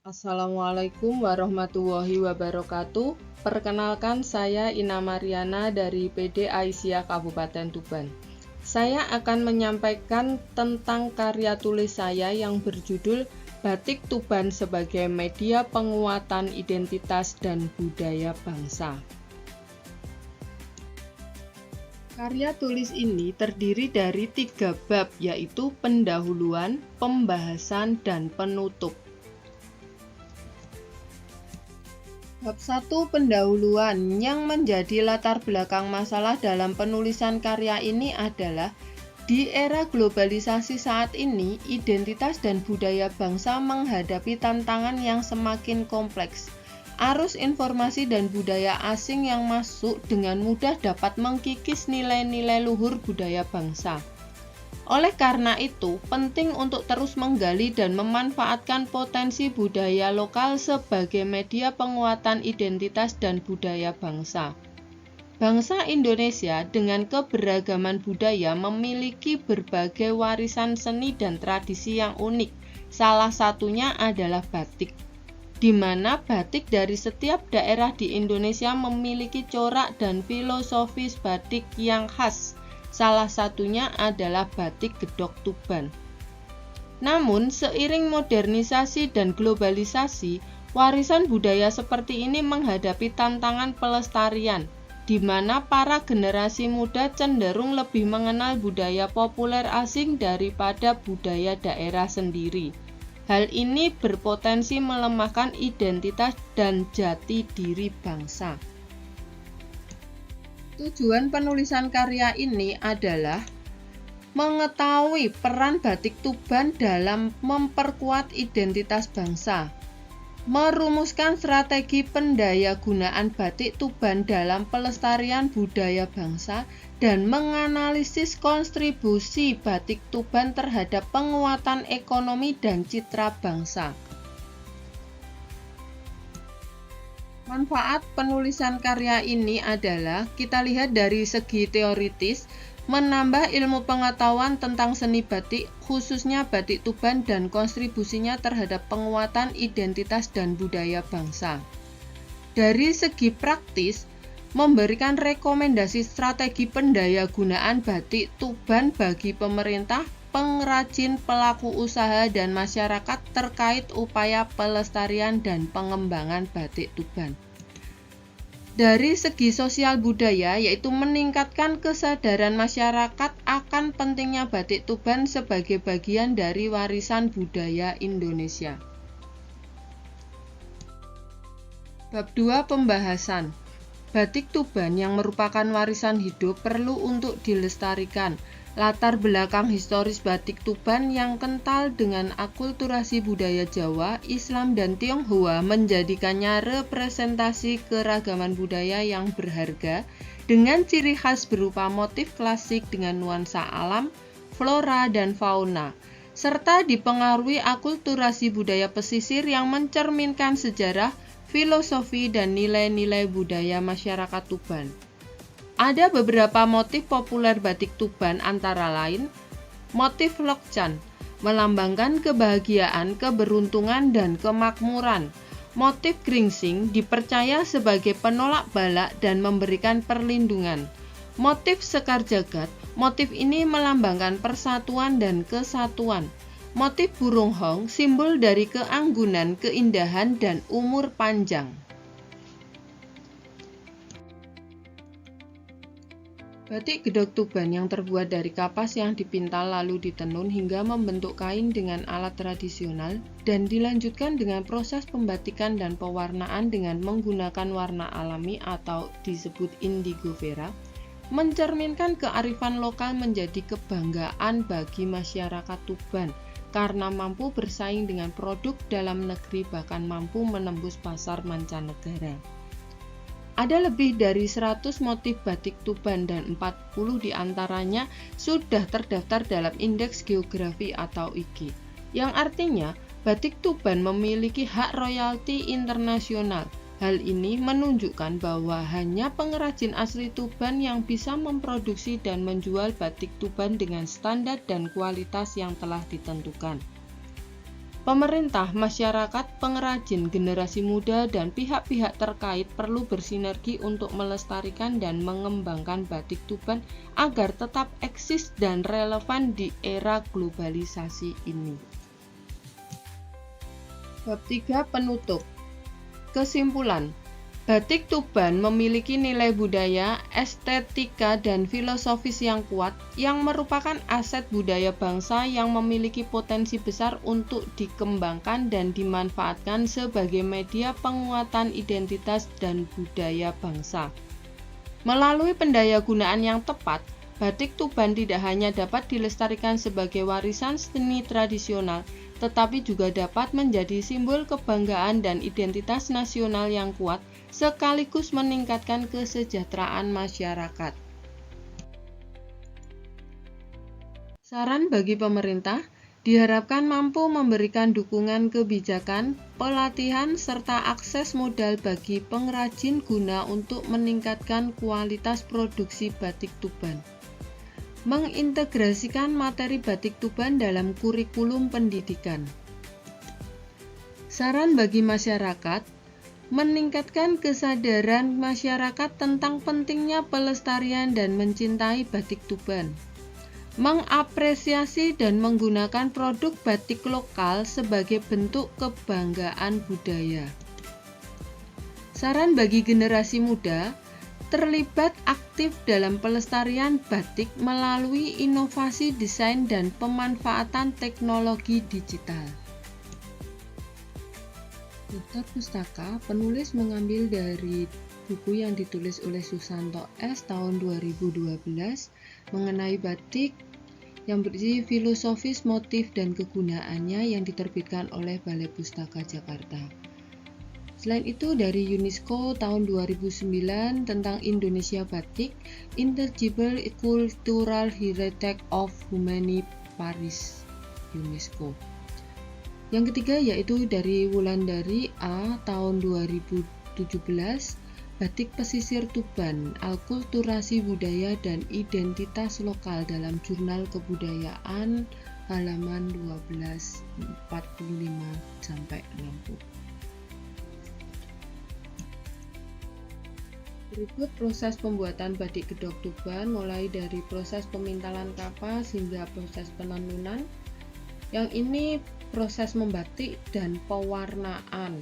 Assalamualaikum warahmatullahi wabarakatuh. Perkenalkan, saya Ina Mariana dari PD Aisyah Kabupaten Tuban. Saya akan menyampaikan tentang karya tulis saya yang berjudul Batik Tuban sebagai Media Penguatan Identitas dan Budaya Bangsa. Karya tulis ini terdiri dari 3 bab, yaitu pendahuluan, pembahasan, dan penutup. Bab 1, pendahuluan. Yang menjadi latar belakang masalah dalam penulisan karya ini adalah di era globalisasi saat ini, identitas dan budaya bangsa menghadapi tantangan yang semakin kompleks. Arus informasi dan budaya asing yang masuk dengan mudah dapat mengkikis nilai-nilai luhur budaya bangsa. Oleh karena itu, penting untuk terus menggali dan memanfaatkan potensi budaya lokal sebagai media penguatan identitas dan budaya bangsa. Bangsa Indonesia dengan keberagaman budaya memiliki berbagai warisan seni dan tradisi yang unik. Salah satunya adalah batik, di mana batik dari setiap daerah di Indonesia memiliki corak dan filosofis batik yang khas. Salah satunya adalah batik Gedog Tuban. Namun, seiring modernisasi dan globalisasi, warisan budaya seperti ini menghadapi tantangan pelestarian, di mana para generasi muda cenderung lebih mengenal budaya populer asing daripada budaya daerah sendiri. Hal ini berpotensi melemahkan identitas dan jati diri bangsa. Tujuan penulisan karya ini adalah mengetahui peran batik Tuban dalam memperkuat identitas bangsa, merumuskan strategi pendayagunaan batik Tuban dalam pelestarian budaya bangsa, dan menganalisis kontribusi batik Tuban terhadap penguatan ekonomi dan citra bangsa. Manfaat penulisan karya ini adalah kita lihat dari segi teoritis, menambah ilmu pengetahuan tentang seni batik, khususnya batik Tuban dan kontribusinya terhadap penguatan identitas dan budaya bangsa. Dari segi praktis, memberikan rekomendasi strategi pendayagunaan batik Tuban bagi pemerintah, pengrajin, pelaku usaha, dan masyarakat terkait upaya pelestarian dan pengembangan batik Tuban. Dari segi sosial budaya, yaitu meningkatkan kesadaran masyarakat akan pentingnya batik Tuban sebagai bagian dari warisan budaya Indonesia. Bab 2, pembahasan. Batik Tuban yang merupakan warisan hidup perlu untuk dilestarikan. Latar belakang historis batik Tuban yang kental dengan akulturasi budaya Jawa, Islam, dan Tionghoa menjadikannya representasi keragaman budaya yang berharga dengan ciri khas berupa motif klasik dengan nuansa alam, flora, dan fauna, serta dipengaruhi akulturasi budaya pesisir yang mencerminkan sejarah, filosofi, dan nilai-nilai budaya masyarakat Tuban. Ada beberapa motif populer batik Tuban, antara lain motif Lokcan, melambangkan kebahagiaan, keberuntungan, dan kemakmuran. Motif Gringsing dipercaya sebagai penolak balak dan memberikan perlindungan. Motif Sekar Jagad, motif ini melambangkan persatuan dan kesatuan. Motif burung hong, simbol dari keanggunan, keindahan, dan umur panjang. Batik Gedog Tuban yang terbuat dari kapas yang dipintal lalu ditenun hingga membentuk kain dengan alat tradisional dan dilanjutkan dengan proses pembatikan dan pewarnaan dengan menggunakan warna alami atau disebut indigo vera, mencerminkan kearifan lokal menjadi kebanggaan bagi masyarakat Tuban karena mampu bersaing dengan produk dalam negeri bahkan mampu menembus pasar mancanegara. Ada lebih dari 100 motif batik Tuban dan 40 diantaranya sudah terdaftar dalam Indeks Geografi atau IGI, yang artinya batik Tuban memiliki hak royalti internasional. Hal ini menunjukkan bahwa hanya pengrajin asli Tuban yang bisa memproduksi dan menjual batik Tuban dengan standar dan kualitas yang telah ditentukan. Pemerintah, masyarakat, pengrajin, generasi muda, dan pihak-pihak terkait perlu bersinergi untuk melestarikan dan mengembangkan batik Tuban agar tetap eksis dan relevan di era globalisasi ini. Bab 3 penutup. Kesimpulan. Batik Tuban memiliki nilai budaya, estetika, dan filosofis yang kuat, yang merupakan aset budaya bangsa yang memiliki potensi besar untuk dikembangkan dan dimanfaatkan sebagai media penguatan identitas dan budaya bangsa. Melalui pendayagunaan yang tepat, batik Tuban tidak hanya dapat dilestarikan sebagai warisan seni tradisional, tetapi juga dapat menjadi simbol kebanggaan dan identitas nasional yang kuat, sekaligus meningkatkan kesejahteraan masyarakat. Saran bagi pemerintah, diharapkan mampu memberikan dukungan kebijakan, pelatihan, serta akses modal bagi pengrajin guna untuk meningkatkan kualitas produksi batik Tuban. Mengintegrasikan materi batik Tuban dalam kurikulum pendidikan. Saran bagi masyarakat, meningkatkan kesadaran masyarakat tentang pentingnya pelestarian dan mencintai batik Tuban. Mengapresiasi dan menggunakan produk batik lokal sebagai bentuk kebanggaan budaya. Saran bagi generasi muda, terlibat aktif dalam pelestarian batik melalui inovasi desain dan pemanfaatan teknologi digital. Daftar pustaka, penulis mengambil dari buku yang ditulis oleh Susanto S. tahun 2012 mengenai batik yang berisi filosofis, motif, dan kegunaannya yang diterbitkan oleh Balai Pustaka Jakarta. Selain itu, dari UNESCO tahun 2009 tentang Indonesia Batik, Intangible Cultural Heritage of Humanity Paris, UNESCO. Yang ketiga yaitu dari Wulandari A tahun 2017, Batik Pesisir Tuban, Akulturasi Budaya dan Identitas Lokal dalam Jurnal Kebudayaan halaman 1245-60. Berikut proses pembuatan batik gedok Tuban mulai dari proses pemintalan kapas hingga proses penenunan. Yang ini proses membatik dan pewarnaan.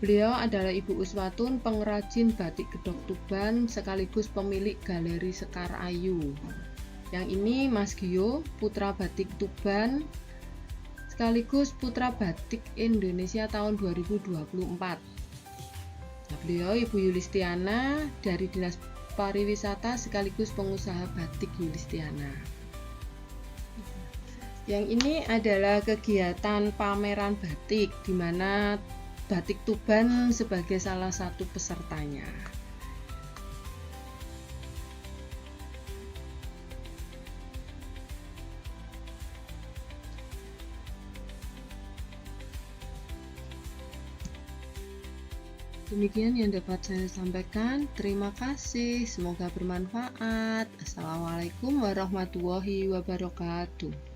Beliau adalah Ibu Uswatun, pengrajin batik gedok Tuban sekaligus pemilik Galeri Sekar Ayu. Yang ini Mas Gio, putra batik Tuban sekaligus putra batik Indonesia tahun 2024. Beliau Ibu Yulistiana dari Dinas Pariwisata sekaligus pengusaha batik Yulistiana. Yang ini adalah kegiatan pameran batik di mana batik Tuban sebagai salah satu pesertanya. Demikian yang dapat saya sampaikan. Terima kasih, semoga bermanfaat. Assalamualaikum warahmatullahi wabarakatuh.